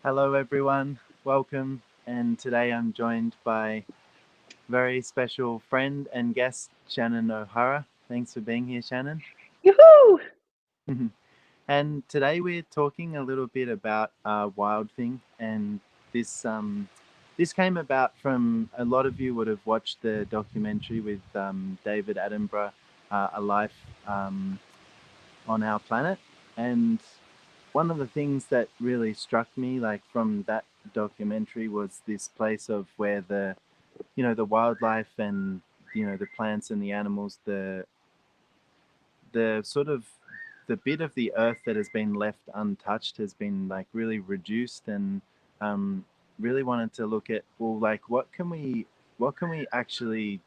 Hello, everyone. Welcome. And today I'm joined by very special friend and guest, Shannon O'Hara. Thanks for being here, Shannon. Yoo-hoo! And today we're talking a little bit about Wild Thing, and this came about from a lot of you would have watched the documentary with David Attenborough, A Life on Our Planet, and one of the things that really struck me, like from that documentary, was this place of where the wildlife and the plants and the animals, the sort of the bit of the earth that has been left untouched has been like really reduced, and um, really wanted to look at, well, like what can we actually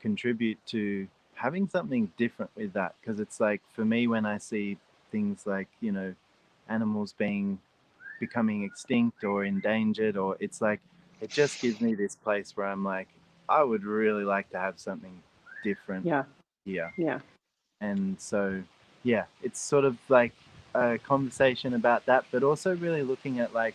contribute to having something different with that, because it's like for me when I see things like animals becoming extinct or endangered, or it's like it just gives me this place where I'm like, I would really like to have something different Yeah, here. yeah, And so yeah, it's sort of like a conversation about that, but also really looking at like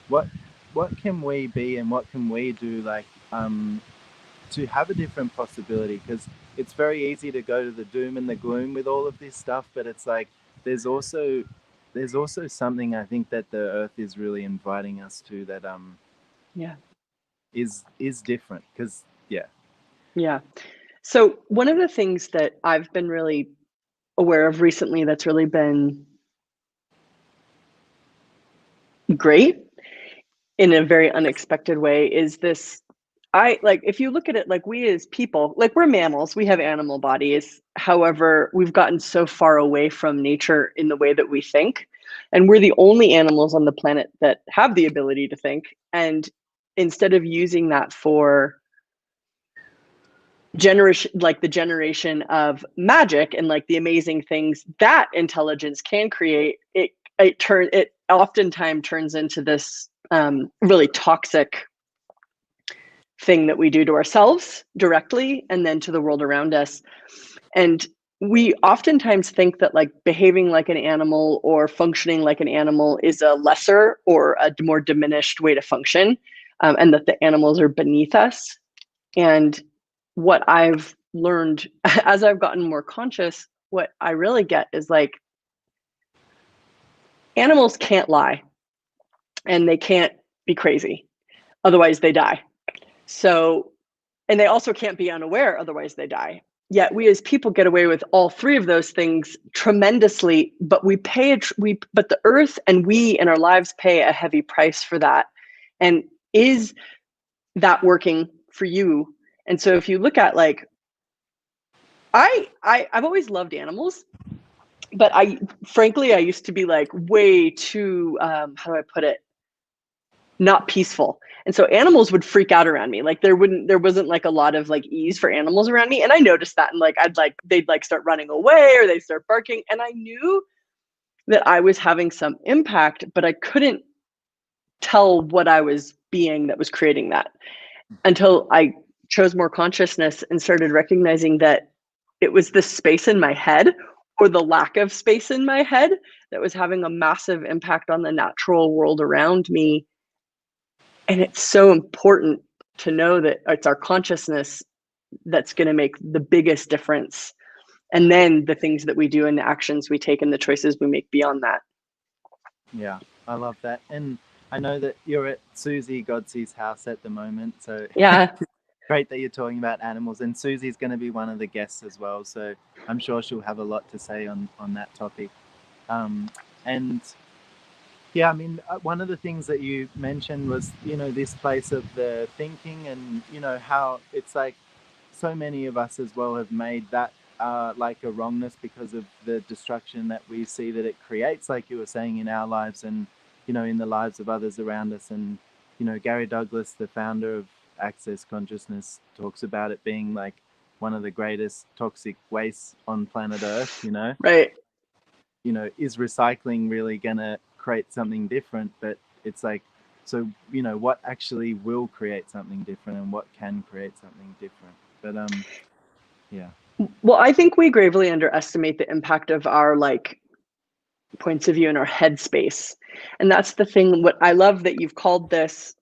what what can we be and what can we do, like to have a different possibility, because it's very easy to go to the doom and the gloom with all of this stuff, but it's like there's also there's also something I think that the earth is really inviting us to, that yeah, is different, because yeah. yeah. So one of the things that I've been really aware of recently that's really been great in a very unexpected way is this. I like if you look at it like we as people, like we're mammals, we have animal bodies. However, we've gotten so far away from nature in the way that we think. And we're the only animals on the planet that have the ability to think. And instead of using that for the generation of magic and like the amazing things that intelligence can create, it oftentimes turns into this really toxic thing that we do to ourselves directly and then to the world around us. And we oftentimes think that like behaving like an animal or functioning like an animal is a lesser or a more diminished way to function, and that the animals are beneath us. And what I've learned as I've gotten more conscious, what I really get is like animals can't lie and they can't be crazy. Otherwise, they die. So, and they also can't be unaware. Otherwise, they die. Yet we as people get away with all three of those things tremendously, but but the earth and we in our lives pay a heavy price for that. And is that working for you? And so if you look at like I've always loved animals, but I used to be like way too how do I put it, not peaceful. And so animals would freak out around me. Like there wasn't like a lot of like ease for animals around me. And I noticed that, and like they'd like start running away or they'd start barking. And I knew that I was having some impact, but I couldn't tell what I was being that was creating that until I chose more consciousness and started recognizing that it was the space in my head or the lack of space in my head that was having a massive impact on the natural world around me. And it's so important to know that it's our consciousness that's going to make the biggest difference. And then the things that we do and the actions we take and the choices we make beyond that. Yeah, I love that. And I know that you're at Susie Godsey's house at the moment, so Yeah. great that you're talking about animals. And Susie's going to be one of the guests as well, so I'm sure she'll have a lot to say on that topic. And yeah, I mean, one of the things that you mentioned was, this place of the thinking, and, how it's like so many of us as well have made that like a wrongness because of the destruction that we see that it creates, like you were saying, in our lives and, in the lives of others around us. And, Gary Douglas, the founder of Access Consciousness, talks about it being like one of the greatest toxic wastes on planet Earth, Right. is recycling really going to create something different? But it's like, so, what actually will create something different, and what can create something different? But yeah. Well, I think we gravely underestimate the impact of our like points of view in our headspace. And that's the thing. What I love that you've called this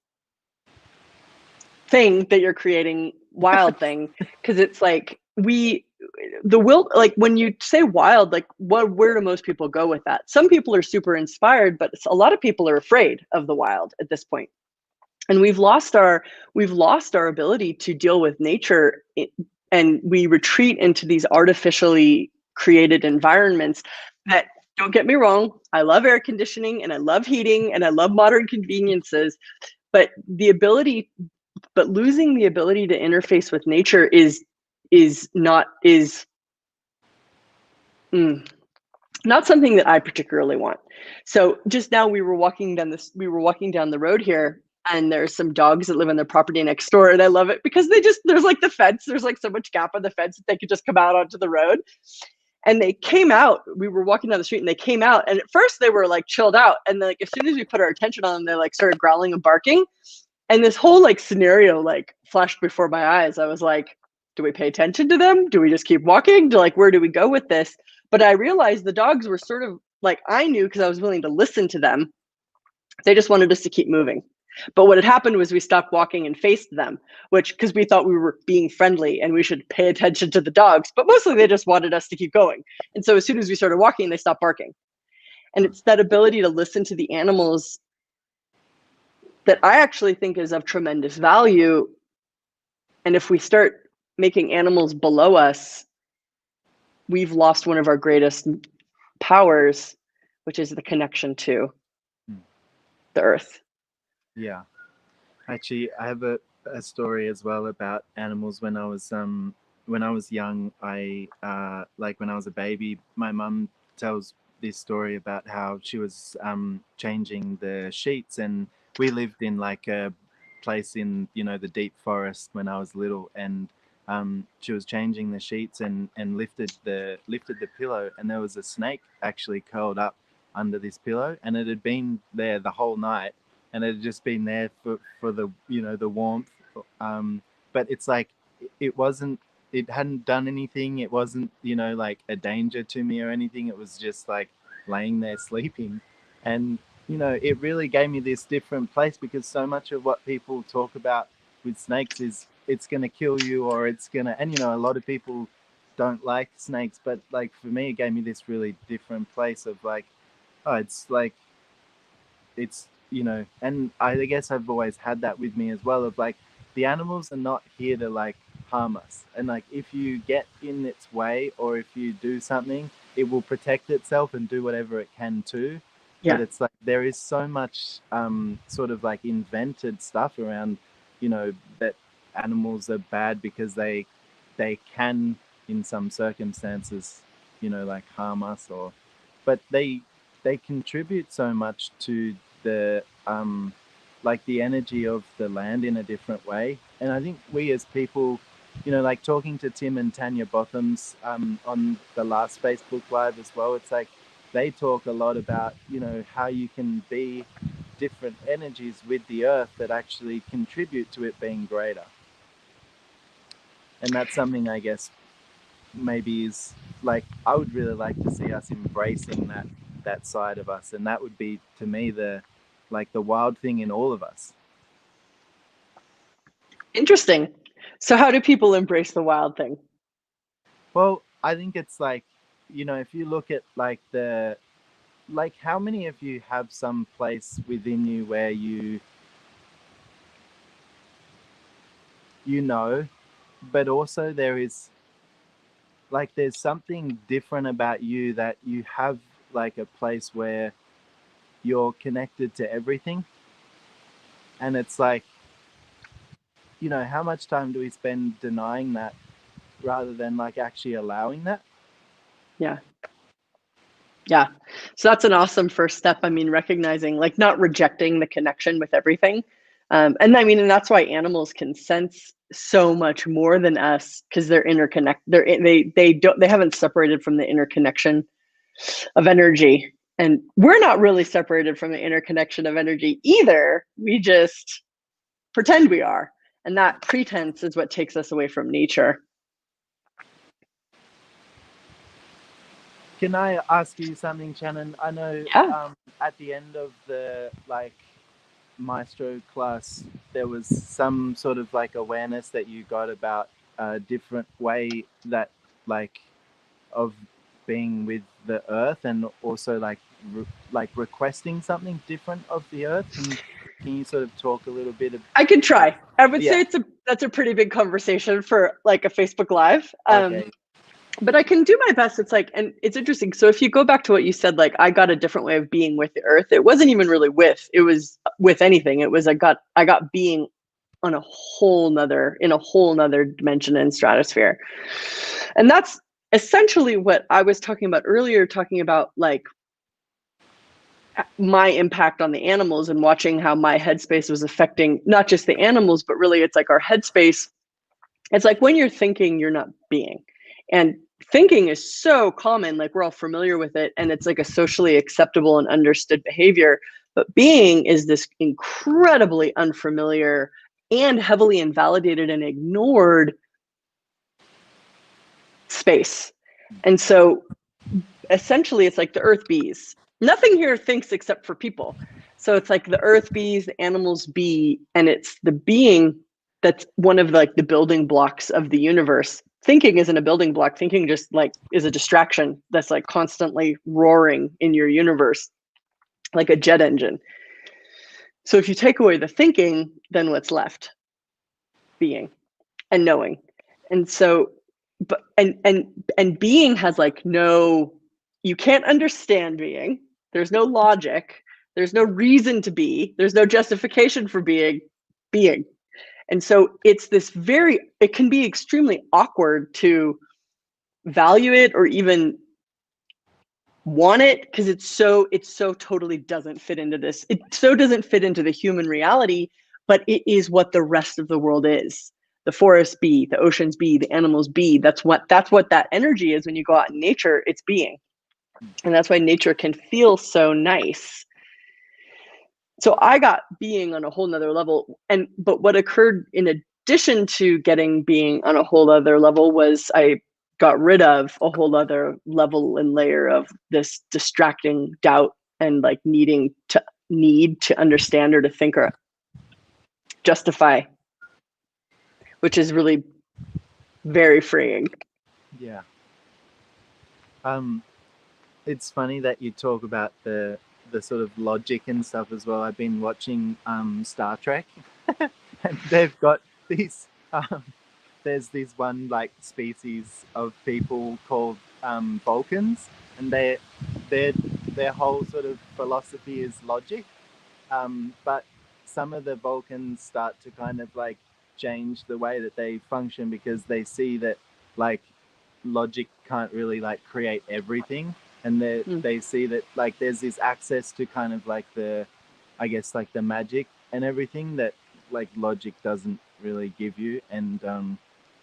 thing that you're creating wild thing, because it's like the will, like when you say wild, like where do most people go with that? Some people are super inspired, but a lot of people are afraid of the wild at this point. And we've lost our ability to deal with nature, and we retreat into these artificially created environments that, don't get me wrong, I love air conditioning and I love heating and I love modern conveniences, but losing the ability to interface with nature is not not something that I particularly want. So just now we were walking down the road here, and there's some dogs that live on their property next door, and I love it because there's like the fence, there's like so much gap on the fence that they could just come out onto the road. And they came out, we were walking down the street and they came out, and at first they were like chilled out, and then, like, as soon as we put our attention on them, they like started growling and barking. And this whole like scenario like flashed before my eyes. I was like, do we pay attention to them? Do we just keep walking? Where do we go with this? But I realized the dogs were sort of like, I knew because I was willing to listen to them. They just wanted us to keep moving. But what had happened was we stopped walking and faced them, because we thought we were being friendly and we should pay attention to the dogs. But mostly they just wanted us to keep going. And so as soon as we started walking, they stopped barking. And it's that ability to listen to the animals that I actually think is of tremendous value. And if we start making animals below us, we've lost one of our greatest powers, which is the connection to the earth. Yeah. Actually, I have a story as well about animals. When I was young, I like when I was a baby, my mum tells this story about how she was changing the sheets, and we lived in like a place in, you know, the deep forest when I was little, and she was changing the sheets and lifted the pillow, and there was a snake actually curled up under this pillow, and it had been there the whole night, and it had just been there for the, you know, the warmth. But it's like it hadn't done anything. It wasn't, you know, like a danger to me or anything. It was just like laying there sleeping. And, you know, it really gave me this different place, because so much of what people talk about with snakes is it's going to kill you, or it's going to, and, you know, a lot of people don't like snakes, but like for me, it gave me this really different place of like, oh, it's like, it's, you know, and I guess I've always had that with me as well, of like, the animals are not here to like harm us, and like if you get in its way or if you do something, it will protect itself and do whatever it can too. But Yeah. it's like there is so much sort of like invented stuff around, you know, that animals are bad because they can in some circumstances, you know, like harm us, or but they contribute so much to the like the energy of the land in a different way. And I think we as people, you know, like talking to Tim and Tanya Bottoms on the last Facebook Live as well, it's like they talk a lot about, you know, how you can be different energies with the earth that actually contribute to it being greater. And that's something I guess maybe is like, I would really like to see us embracing that side of us, and that would be to me the like the wild thing in all of us. Interesting. So how do people embrace the wild thing? Well, I think it's like, you know, if you look at like the, like how many of you have some place within you where you know, but also there is like there's something different about you, that you have like a place where you're connected to everything. And it's like, you know, how much time do we spend denying that rather than like actually allowing that? Yeah. Yeah. So that's an awesome first step. I mean, recognizing, like, not rejecting the connection with everything. And I mean, and that's why animals can sense so much more than us, because they're interconnected. They haven't separated from the interconnection of energy. And we're not really separated from the interconnection of energy either. We just pretend we are. And that pretense is what takes us away from nature. Can I ask you something, Shannon? I know Yeah. at the end of the maestro class, there was some sort of like awareness that you got about a different way that like of being with the earth, and also like requesting something different of the earth. Can you sort of talk a little bit of, I could try. I would say yeah, that's a pretty big conversation for like a Facebook Live. okay, But I can do my best. It's like, and it's interesting. So if you go back to what you said, like I got a different way of being with the earth. It wasn't even really it was with anything. It was I got being on in a whole nother dimension and stratosphere. And that's essentially what I was talking about earlier, talking about like my impact on the animals and watching how my headspace was affecting not just the animals, but really it's like our headspace. It's like when you're thinking, you're not being. And thinking is so common, like we're all familiar with it, and it's like a socially acceptable and understood behavior. But being is this incredibly unfamiliar and heavily invalidated and ignored space. And so essentially it's like the earth bees. Nothing here thinks except for people. So it's like the earth bees, the animals bee, and it's the being that's one of like the building blocks of the universe. Thinking isn't a building block. Thinking just like is a distraction that's like constantly roaring in your universe, like a jet engine. So if you take away the thinking, then what's left? Being and knowing. And so, but and being has like no, you can't understand being. There's no logic. There's no reason to be. There's no justification for being. And so it's this it can be extremely awkward to value it or even want it because it so totally doesn't fit into this. It so doesn't fit into the human reality, but it is what the rest of the world is. The forests be, the oceans be, the animals be. That's what that energy is when you go out in nature. It's being, and that's why nature can feel so nice. So I got being on a whole nother level, but what occurred in addition to getting being on a whole other level was I got rid of a whole other level and layer of this distracting doubt and like need to understand or to think or justify, which is really very freeing. yeah. It's funny that you talk about the sort of logic and stuff as well. I've been watching Star Trek, and they've got these. There's this one like species of people called Vulcans, and their their whole sort of philosophy is logic. But some of the Vulcans start to kind of like change the way that they function because they see that like logic can't really like create everything, and they see that like there's this access to kind of like the, I guess, like the magic and everything that like logic doesn't really give you. And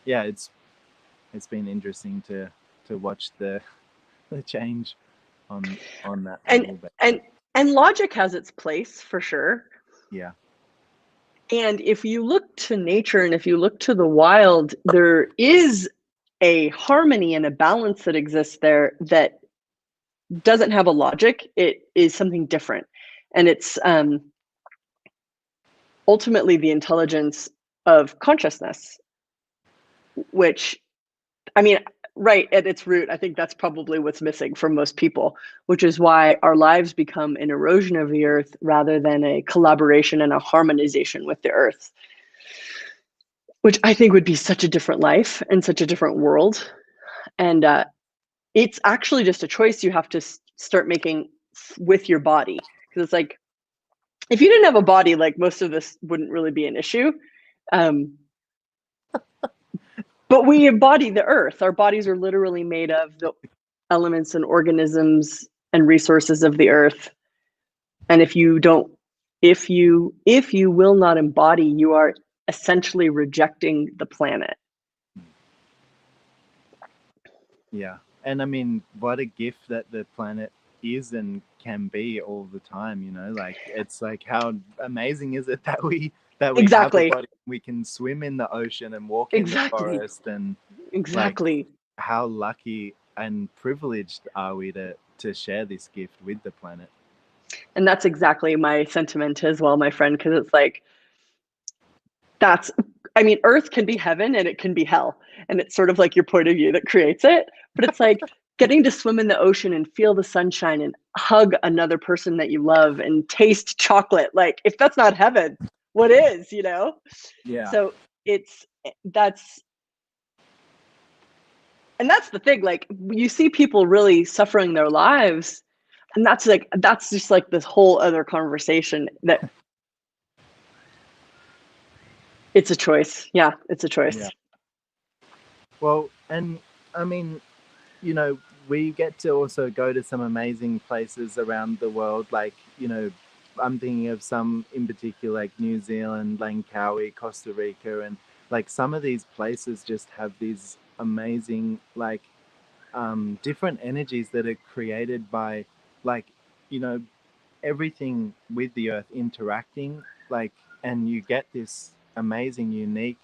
yeah, it's been interesting to watch the change on that and level. But and and logic has its place for sure. yeah, And if you look to nature and if you look to the wild, there is a harmony and a balance that exists there that doesn't have a logic. It is something different. And it's ultimately the intelligence of consciousness, which, I mean, right at its root, I think that's probably what's missing from most people, which is why our lives become an erosion of the earth rather than a collaboration and a harmonization with the earth, which I think would be such a different life and such a different world. And it's actually just a choice you have to start making with your body. Because it's like, if you didn't have a body, like most of this wouldn't really be an issue. But we embody the earth. Our bodies are literally made of the elements and organisms and resources of the earth. And if you don't, if you will not embody, you are essentially rejecting the planet. yeah. And I mean, what a gift that the planet is and can be all the time, you know? Like it's like how amazing is it that we have a Exactly. body, we can swim in the ocean and walk in the Exactly. forest, and like Exactly. how lucky and privileged are we to share this gift with the planet. And that's exactly my sentiment as well, my friend, because it's like, that's, I mean, earth can be heaven and it can be hell, and it's sort of like your point of view that creates it. But it's like getting to swim in the ocean and feel the sunshine and hug another person that you love and taste chocolate, like if that's not heaven, what is, you know? Yeah. So it's, that's, and that's the thing, like you see people really suffering their lives, and that's like, that's just like this whole other conversation that it's a choice. Yeah, it's a choice. Yeah. Well, and I mean, you know, we get to also go to some amazing places around the world. Like, you know, I'm thinking of some in particular, like New Zealand, Langkawi, Costa Rica, and like some of these places just have these amazing, like, different energies that are created by, like, you know, everything with the earth interacting, like, and you get this amazing, unique,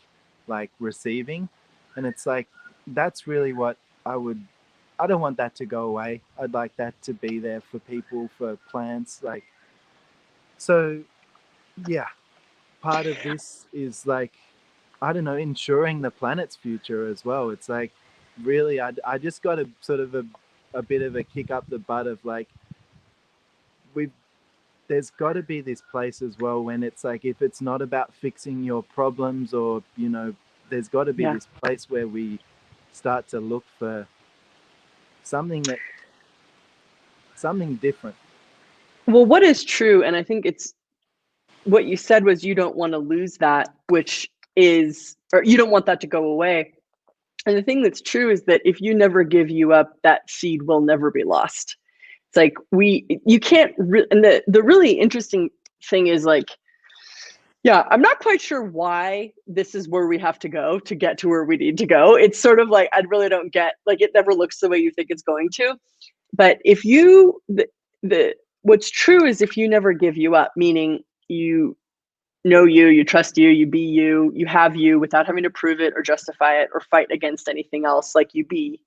like, receiving. And it's like, that's really what I would, I don't want that to go away. I'd like that to be there for people, for plants, like, so yeah, part of this is like, I don't know, ensuring the planet's future as well. It's like, really, I just got a sort of a bit of a kick up the butt of like, we've there's got to be this place as well when it's like, if it's not about fixing your problems, or, you know, there's got to be Yeah. this place where we start to look for something that, something different. Well, what is true, and I think it's what you said was you don't want to lose that, which is, or you don't want that to go away. And the thing that's true is that if you never give you up, that seed will never be lost. It's like you can't, and the really interesting thing is like, yeah, I'm not quite sure why this is where we have to go to get to where we need to go. It's sort of like, I really don't get, like, it never looks the way you think it's going to. But if you, the what's true is if you never give you up, meaning you know you trust you be you, you have you without having to prove it or justify it or fight against anything else, like you be,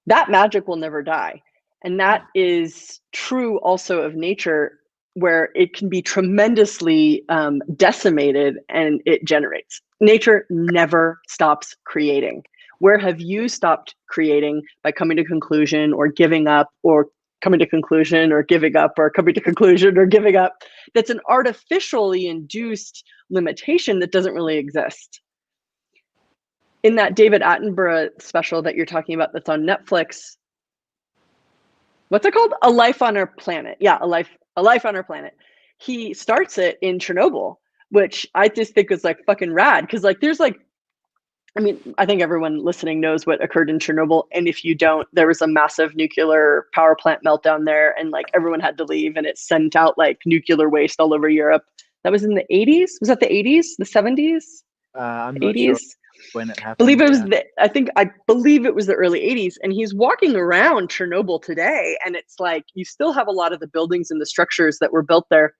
that magic will never die. And that is true also of nature, where it can be tremendously decimated and it generates. Nature never stops creating. Where have you stopped creating? By coming to conclusion or giving up, or coming to conclusion or giving up, or coming to conclusion or giving up. That's an artificially induced limitation that doesn't really exist. In that David Attenborough special that you're talking about that's on Netflix, what's it called? A Life on Our Planet. Yeah, a life on our planet. He starts it in Chernobyl, which I just think is like fucking rad, because like there's like, I mean, I think everyone listening knows what occurred in Chernobyl, and if you don't, there was a massive nuclear power plant meltdown there, and like everyone had to leave, and it sent out like nuclear waste all over Europe. That was in the 80s. Was that the 80s? The 70s? I'm not sure 80s? when it Believe happened. it was Yeah. I believe it was the early 80s, and he's walking around Chernobyl today, and it's like you still have a lot of the buildings and the structures that were built there,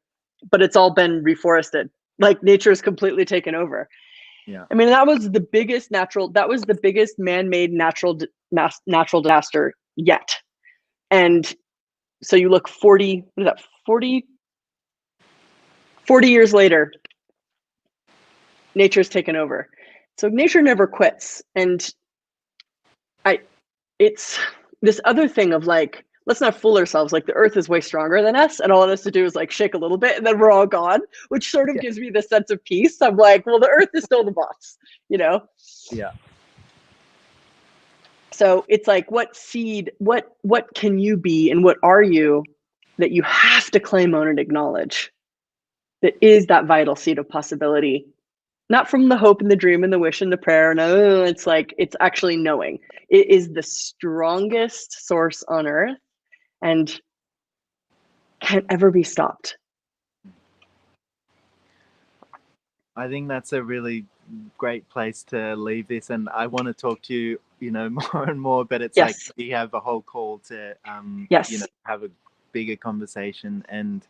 but it's all been reforested. Like nature has completely taken over. Yeah. I mean, that was the biggest man-made natural disaster yet. And so you look 40, what is that, 40 years later, nature's taken over. So nature never quits. And it's this other thing of like, let's not fool ourselves. Like the earth is way stronger than us, and all it has to do is like shake a little bit and then we're all gone, which sort of Yeah. gives me the sense of peace. I'm like, well, the earth is still the boss, you know? Yeah. So it's like, what seed, what can you be, and what are you that you have to claim, own, and acknowledge, that is that vital seed of possibility, not from the hope and the dream and the wish and the prayer. No, it's like, it's actually knowing it is the strongest source on earth and can't ever be stopped. I think that's a really great place to leave this, and I want to talk to you, you know, more and more. But it's like Yes. we have a whole call to, you know, Yes. have a bigger conversation. And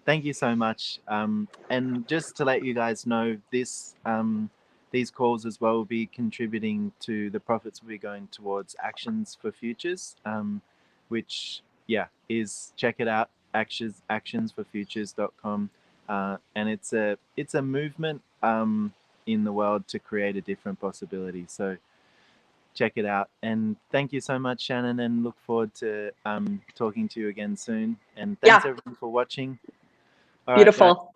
thank you so much. And just to let you guys know, this these calls as well will be contributing to the profits will be going towards Actions for Futures, which is, check it out, actionsforfutures.com. And it's a movement in the world to create a different possibility. So check it out. And thank you so much, Shannon, and look forward to talking to you again soon. And thanks everyone for watching. All right, guys. Beautiful.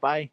Bye.